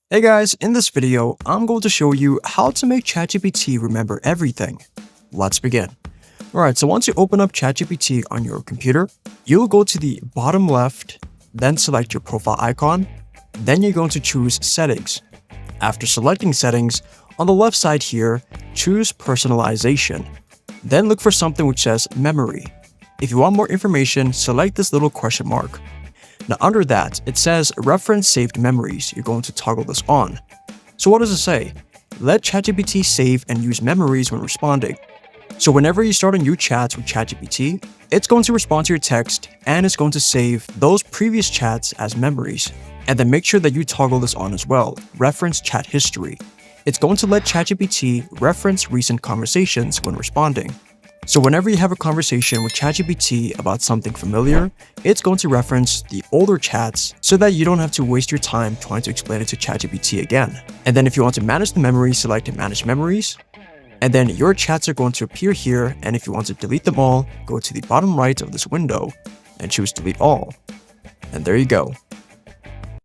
Hey guys, in this video, I'm going to show you how to make ChatGPT remember everything. Let's begin. Alright, so once you open up ChatGPT on your computer, you'll go to the bottom left, then select your profile icon, then you're going to choose Settings. After selecting Settings, on the left side here, choose Personalization. Then look for something which says Memory. If you want more information, select this little question mark. Now under that, it says Reference Saved Memories. You're going to toggle this on. So what does it say? Let ChatGPT save and use memories when responding. So whenever you start a new chat with ChatGPT, it's going to respond to your text and it's going to save those previous chats as memories. And then make sure that you toggle this on as well, Reference Chat History. It's going to let ChatGPT reference recent conversations when responding. So whenever you have a conversation with ChatGPT about something familiar, it's going to reference the older chats so that you don't have to waste your time trying to explain it to ChatGPT again. And then if you want to manage the memory, select Manage Memories. And then your chats are going to appear here, and if you want to delete them all, go to the bottom right of this window and choose Delete All. And there you go.